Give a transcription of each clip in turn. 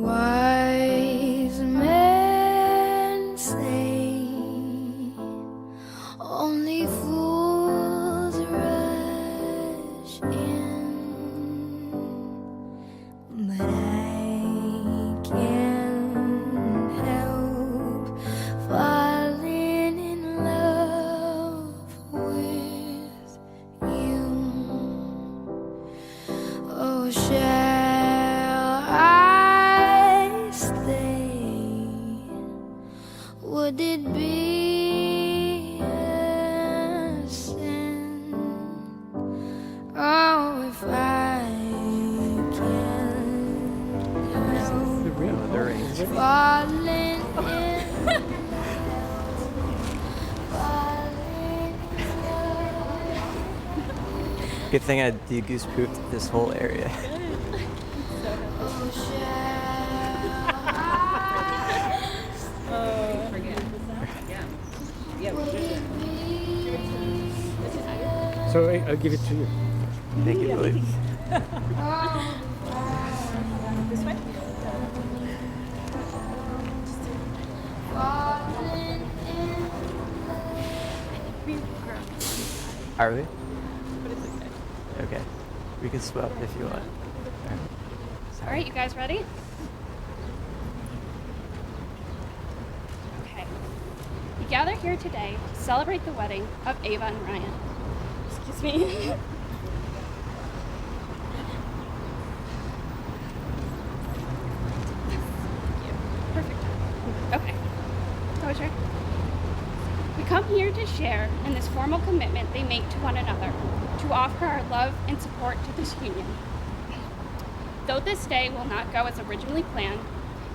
Wise men say only fools rush in, but I can't help falling in love with you. Oh, shall I stay? Would it be a sin? Oh, if I can't help falling in Good thing I de-goose pooped this whole area. So I'll give it to you. Thank you, Billy. This way? Are we? But it's okay. Okay. We can swap if you want. All right, you guys ready? Okay. We gather here today to celebrate the wedding of Ava and Ryan. Excuse me. Perfect. Okay. Closure. We come here to share in this formal commitment they make to one another, to offer our love and support to this union. Though this day will not go as originally planned,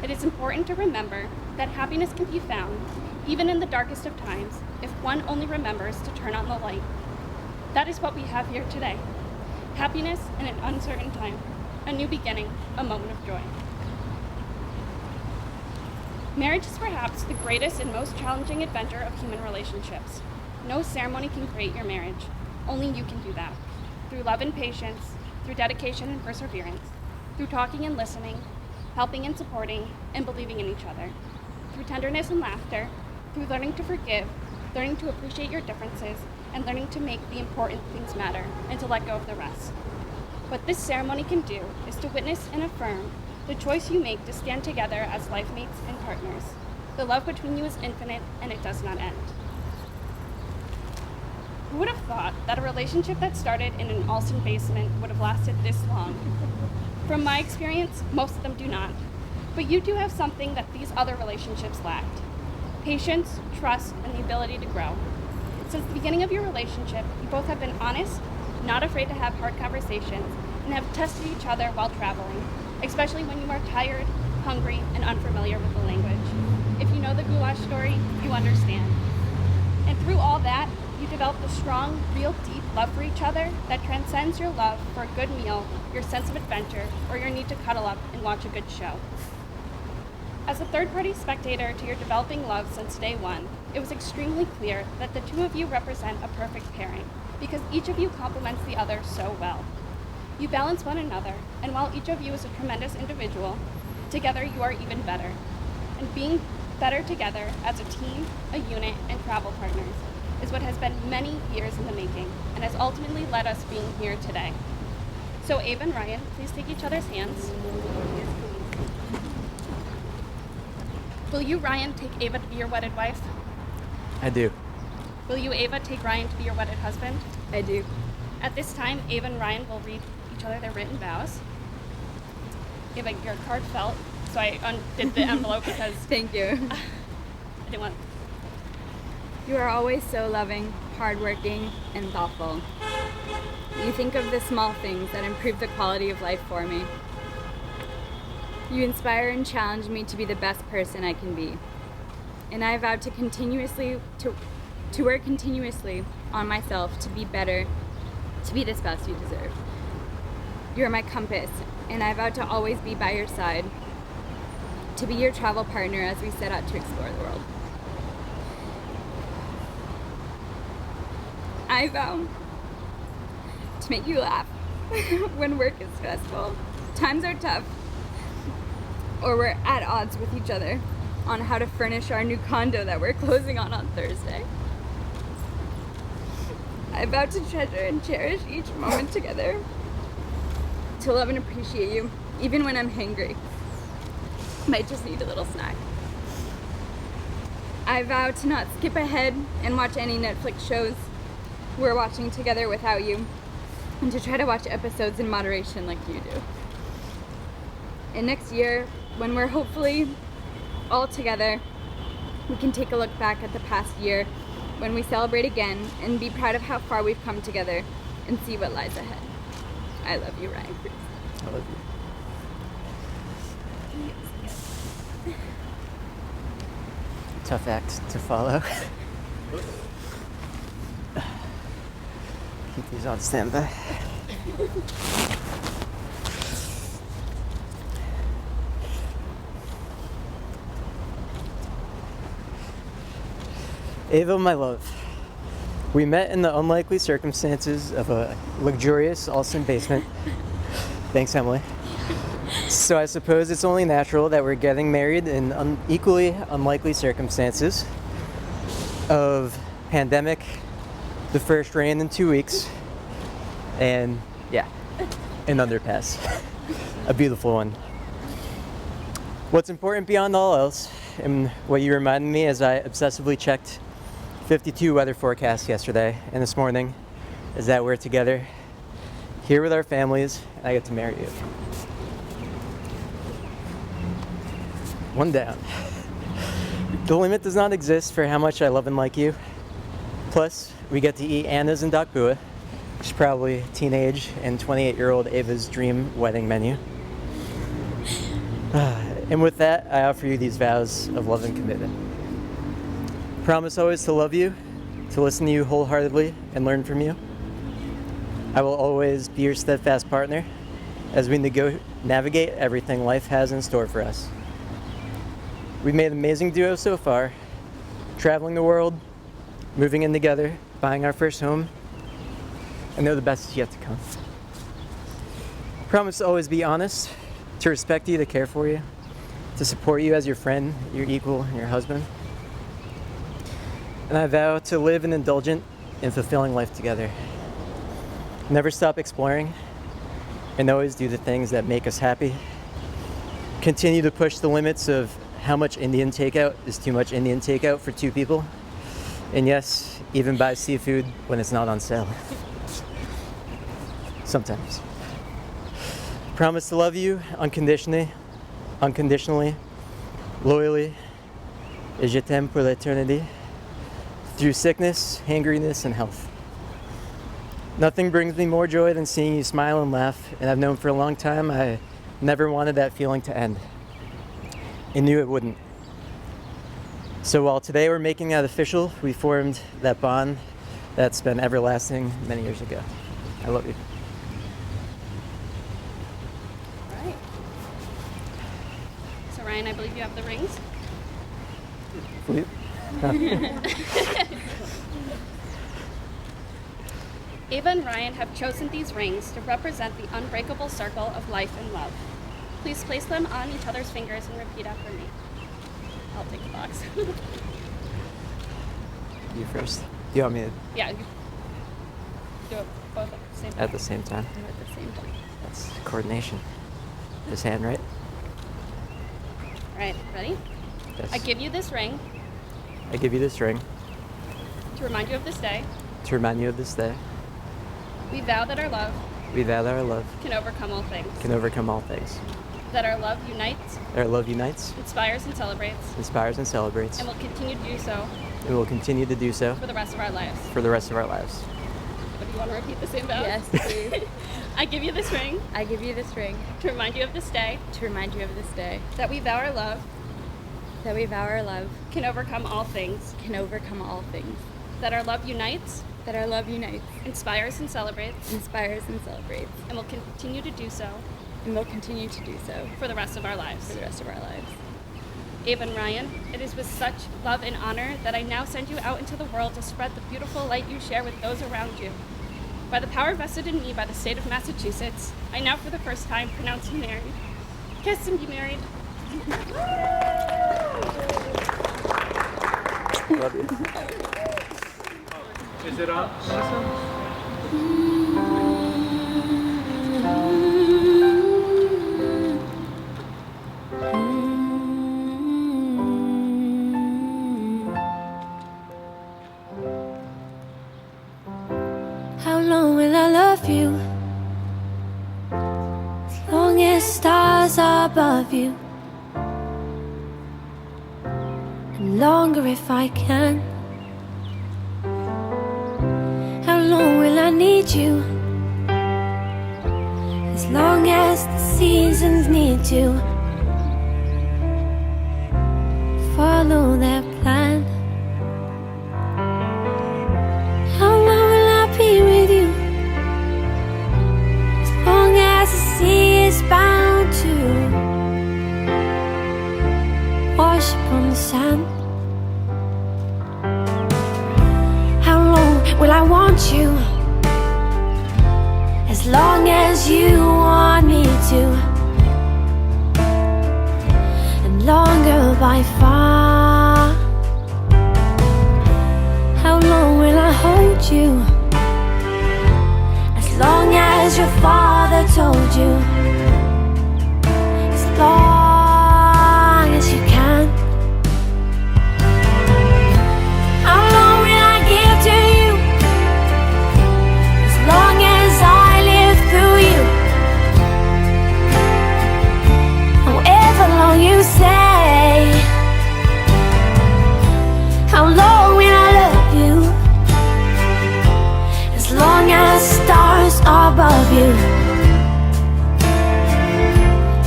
it is important to remember that happiness can be found even in the darkest of times if one only remembers to turn on the light. That is what we have here today. Happiness in an uncertain time, a new beginning, a moment of joy. Marriage is perhaps the greatest and most challenging adventure of human relationships. No ceremony can create your marriage. Only you can do that. Through love and patience, through dedication and perseverance, through talking and listening, helping and supporting, and believing in each other. Through tenderness and laughter, through learning to forgive, learning to appreciate your differences, and learning to make the important things matter and to let go of the rest. What this ceremony can do is to witness and affirm the choice you make to stand together as life mates and partners. The love between you is infinite and it does not end. Who would have thought that a relationship that started in an Alston basement would have lasted this long? From my experience, most of them do not. But you do have something that these other relationships lacked: patience, trust, and the ability to grow. Since the beginning of your relationship, you both have been honest, not afraid to have hard conversations, and have tested each other while traveling, especially when you are tired, hungry, and unfamiliar with the language. If you know the goulash story, you understand. And through all that, you developed a strong, real, deep love for each other that transcends your love for a good meal, your sense of adventure, or your need to cuddle up and watch a good show. As a third-party spectator to your developing love since day one, it was extremely clear that the two of you represent a perfect pairing, because each of you complements the other so well. You balance one another, and while each of you is a tremendous individual, together you are even better. And being better together as a team, a unit, and travel partners is what has been many years in the making, and has ultimately led us being here today. So Ava and Ryan, please take each other's hands. Will you, Ryan, take Ava to be your wedded wife? I do. Will you, Ava, take Ryan to be your wedded husband? I do. At this time, Ava and Ryan will read each other their written vows. Ava, your card fell, so I undid the envelope because Thank you. I didn't want. You are always so loving, hardworking, and thoughtful. You think of the small things that improve the quality of life for me. You inspire and challenge me to be the best person I can be. And I vow to work continuously on myself to be better, to be the spouse you deserve. You are my compass, and I vow to always be by your side, to be your travel partner as we set out to explore the world. I vow to make you laugh when work is stressful, times are tough, or we're at odds with each other on how to furnish our new condo that we're closing on Thursday. I vow to treasure and cherish each moment together, to love and appreciate you, even when I'm hangry. Might just need a little snack. I vow to not skip ahead and watch any Netflix shows we're watching together without you, and to try to watch episodes in moderation like you do. And next year, when we're hopefully all together, we can take a look back at the past year when we celebrate again and be proud of how far we've come together and see what lies ahead. I love you, Ryan Cruz. I love you. Tough act to follow. Keep these on standby. Ava, my love, we met in the unlikely circumstances of a luxurious Alston basement. Thanks, Emily. So I suppose it's only natural that we're getting married in equally unlikely circumstances of pandemic, the first rain in 2 weeks, and yeah, an underpass. A beautiful one. What's important beyond all else, and what you reminded me as I obsessively checked 52 weather forecasts yesterday and this morning, is that we're together here with our families, and I get to marry you. One down. The limit does not exist for how much I love and like you. Plus, we get to eat Anna's in Dakbua, which is probably teenage and 28-year-old Ava's dream wedding menu. And with that, I offer you these vows of love and commitment. Promise always to love you, to listen to you wholeheartedly, and learn from you. I will always be your steadfast partner as we navigate everything life has in store for us. We've made an amazing duo so far, traveling the world, moving in together, buying our first home, and know the best is yet to come. Promise to always be honest, to respect you, to care for you, to support you as your friend, your equal, and your husband. And I vow to live an indulgent and fulfilling life together. Never stop exploring, and always do the things that make us happy. Continue to push the limits of how much Indian takeout is too much Indian takeout for two people. And yes, even buy seafood when it's not on sale. Sometimes. Promise to love you unconditionally, loyally, et je t'aime pour l'éternité, through sickness, hangriness, and health. Nothing brings me more joy than seeing you smile and laugh, and I've known for a long time I never wanted that feeling to end, and knew it wouldn't. So while today we're making that official, we formed that bond that's been everlasting many years ago. I love you. All right. So Ryan, I believe you have the rings. Ava and Ryan have chosen these rings to represent the unbreakable circle of life and love. Please place them on each other's fingers and repeat after me. I'll take the box. You first. Do you want me to Yeah, you do it both at the same time. at the same time? Do it at the same time. That's coordination. This hand, right? All right, ready? Yes. I give you this ring I give you this ring to remind you of this day. to remind you of this day. We vow that our love We vow that our love can overcome all things. can overcome all things. That our love unites, That our love unites, inspires, and celebrates, inspires, and celebrates, and will continue to do so and will continue to do so for the rest of our lives. for the rest of our lives. But do you want to repeat the same vow? Yes, please. I give you this ring I give you this ring to remind you of this day. to remind you of this day, That we vow our love that we vow our love can overcome all things. can overcome all things, That our love unites, that our love unites, inspires, and celebrates, inspires, and celebrates, and will continue to do so and will continue to do so for the rest of our lives. for the rest of our lives. Ava and Ryan, it is with such love and honor that I now send you out into the world to spread the beautiful light you share with those around you. By the power vested in me by the state of Massachusetts, I now for the first time pronounce you married. Kiss and be married. Love you. Is it on? How long will I love you? As long as stars are above you, and longer if I can. How long will I need you? As long as the seasons need to follow their plan. How long will I be with you? As long as the sea is bound to wash upon the sand. How long will I want you? As long as you want me to, and longer by far. How long will I hold you? As long as your father told you. As long as you can. How long will I give to you? As long as I live through you. However long you say. How long will I love you? As long as stars are above you,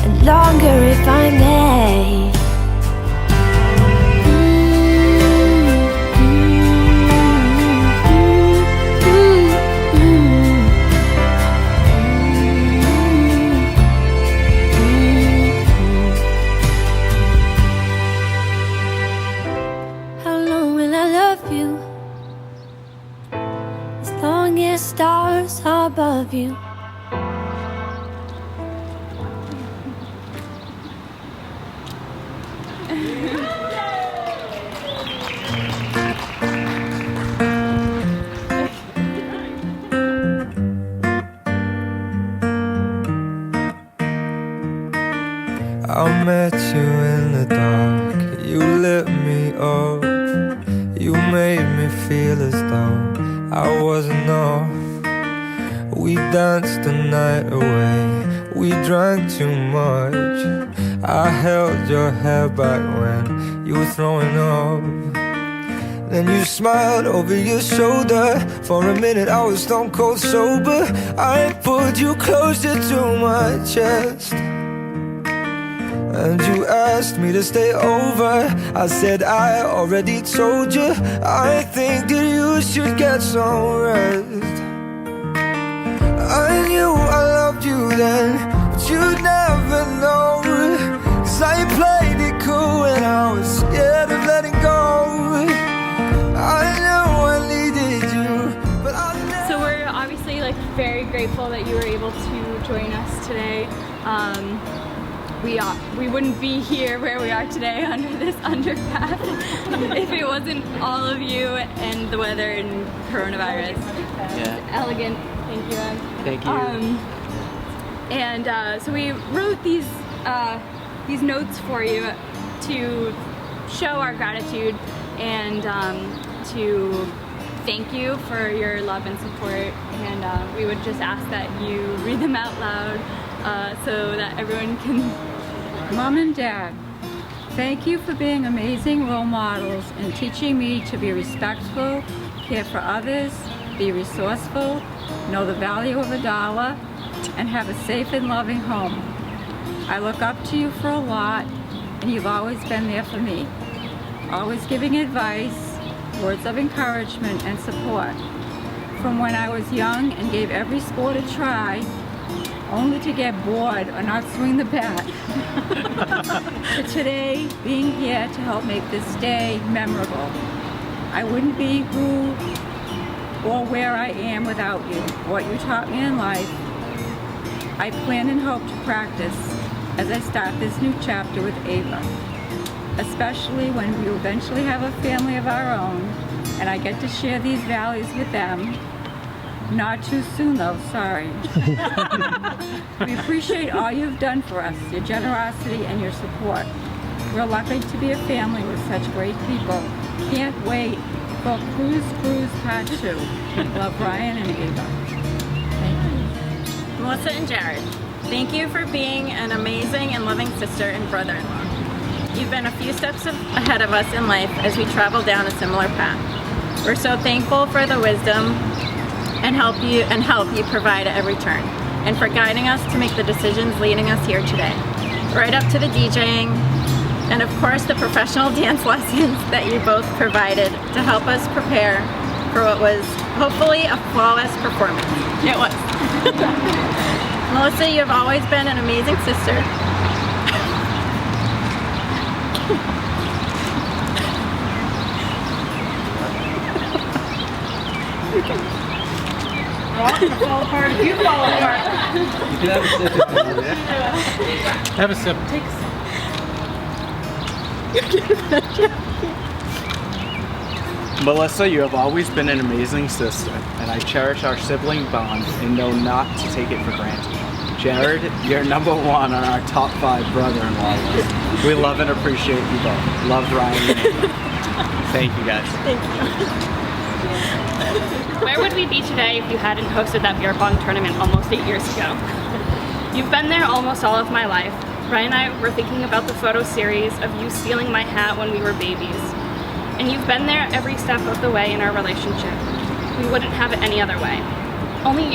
and longer if I may. How long will I love you? As long as stars are above you. I met you in the dark, you lit me up. You made me feel as though I wasn't off. We danced the night away, we drank too much. I held your hair back when you were throwing up. Then you smiled over your shoulder. For a minute I was stone cold sober. I pulled you closer to my chest, and you asked me to stay over. I said I already told you. I think that you should get some rest. I knew I loved you then, but you'd never know. 'Cause I played it cool when I was scared of letting go. I know I needed you, but I never. So we're obviously like very grateful that you were able to join us today. We wouldn't be here where we are today under this underpass if it wasn't all of you and the weather and coronavirus. Yeah. Elegant, thank you. Thank you. So we wrote these notes for you to show our gratitude and to thank you for your love and support. And we would just ask that you read them out loud so that everyone can. Mom and Dad, thank you for being amazing role models and teaching me to be respectful, care for others, be resourceful, know the value of $1, and have a safe and loving home. I look up to you for a lot, and you've always been there for me, always giving advice, words of encouragement and support. From when I was young and gave every sport a try, only to get bored or not swing the bat, to today being here to help make this day memorable. I wouldn't be who or where I am without you. What you taught me in life, I plan and hope to practice as I start this new chapter with Ava, especially when we eventually have a family of our own and I get to share these values with them. Not too soon though, sorry. We appreciate all you've done for us, your generosity and your support. We're lucky to be a family with such great people. Can't wait for Cruise Part 2. Love, Ryan and Ava. Thank you. Melissa and Jared, thank you for being an amazing and loving sister and brother-in-law. You've been a few steps ahead of us in life as we travel down a similar path. We're so thankful for the wisdom and help you provide at every turn, and for guiding us to make the decisions leading us here today. Right up to the DJing, and of course the professional dance lessons that you both provided to help us prepare for what was hopefully a flawless performance. It was. Melissa, you have always been an amazing sister. Fall apart if you fall apart. You can have a sip if you want, yeah? Have a sip. Melissa, you have always been an amazing sister, and I cherish our sibling bond and know not to take it for granted. Jared, you're number one on our top 5 brother-in-law list. We love and appreciate you both. Love, Ryan. Thank you, guys. Where would we be today if you hadn't hosted that beer pong tournament almost 8 years ago? You've been there almost all of my life. Ryan and I were thinking about the photo series of you stealing my hat when we were babies. And you've been there every step of the way in our relationship. We wouldn't have it any other way. Only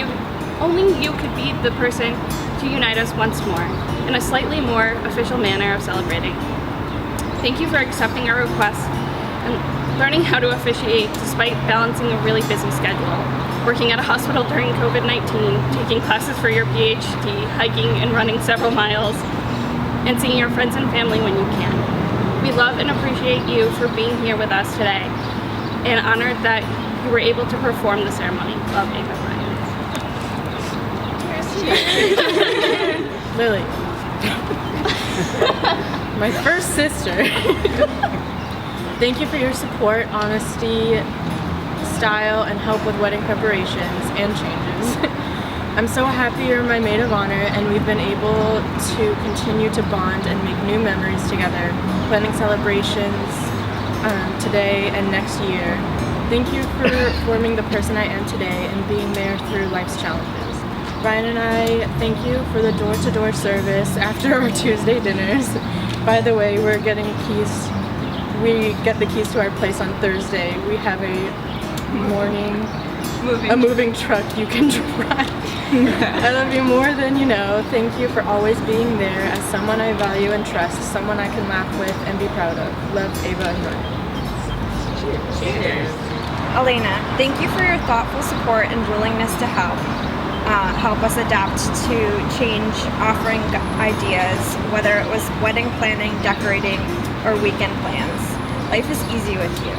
you could be the person to unite us once more, in a slightly more official manner of celebrating. Thank you for accepting our request and learning how to officiate despite balancing a really busy schedule, working at a hospital during COVID-19, taking classes for your PhD, hiking and running several miles, and seeing your friends and family when you can. We love and appreciate you for being here with us today, and honored that you were able to perform the ceremony. Love, Ava, Ryan. Lily. My first sister. Thank you for your support, honesty, style, and help with wedding preparations and changes. I'm so happy you're my maid of honor, and we've been able to continue to bond and make new memories together, planning celebrations today and next year. Thank you for forming the person I am today and being there through life's challenges. Ryan and I thank you for the door-to-door service after our Tuesday dinners. By the way, we get the keys to our place on Thursday. We have a moving truck you can drive. I love you more than you know. Thank you for always being there as someone I value and trust, someone I can laugh with and be proud of. Love, Ava and Ryan. Cheers. Elena, thank you for your thoughtful support and willingness to help us adapt to change, offering ideas, whether it was wedding planning, decorating, or weekend plans. Life is easy with you.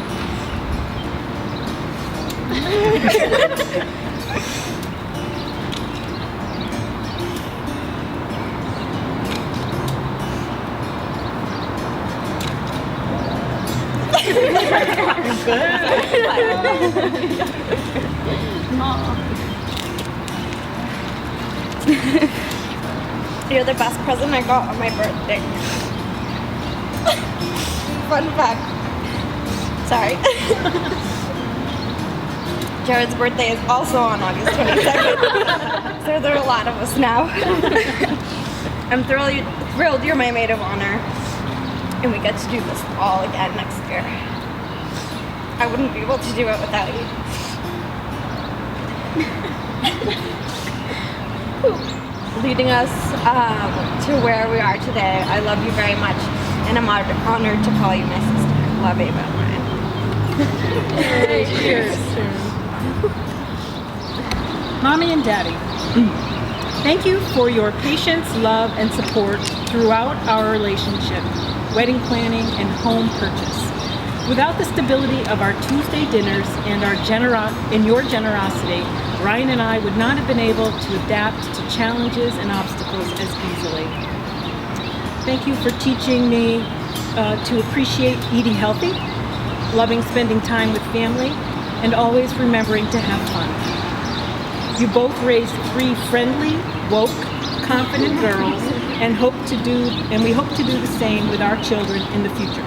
You're the best present I got on my birthday. Fun fact. Sorry. Jared's birthday is also on August 22nd. So there are a lot of us now. I'm thrilled you're my maid of honor. And we get to do this all again next year. I wouldn't be able to do it without you. Leading us to where we are today. I love you very much, and I'm honored to call you my sister. Love, Ava and Ryan. Cheers. Mommy and Daddy, thank you for your patience, love, and support throughout our relationship, wedding planning, and home purchase. Without the stability of our Tuesday dinners and your generosity, Ryan and I would not have been able to adapt to challenges and obstacles as easily. Thank you for teaching me to appreciate eating healthy, loving spending time with family, and always remembering to have fun. You both raised 3 friendly, woke, confident girls, and we hope to do the same with our children in the future.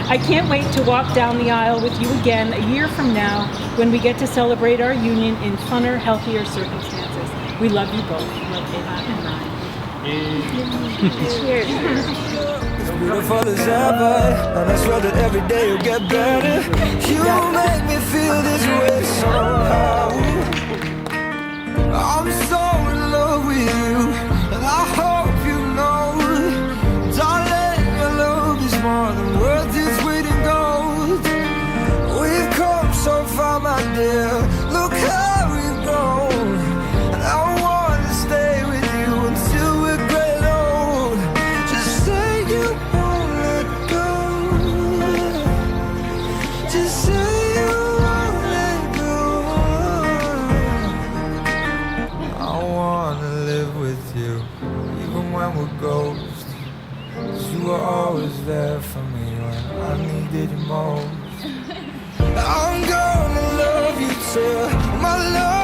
I can't wait to walk down the aisle with you again a year from now when we get to celebrate our union in funner, healthier circumstances. We love you both. Love Ava and Ryan. Cheers. As beautiful as ever, and I swear that every day you'll get better. You make me feel this way somehow. I'm so in love with you, and I hope you know, darling, your love is more than worth its weight in gold. We've come so far, my dear, look how we've grown, and I want to stay with you until we're great old. Just say you won't let go. Just say you won't let go. I wanna live with you, even when we're ghosts. 'Cause you were always there for me when I needed you most. I'm gonna love you till my love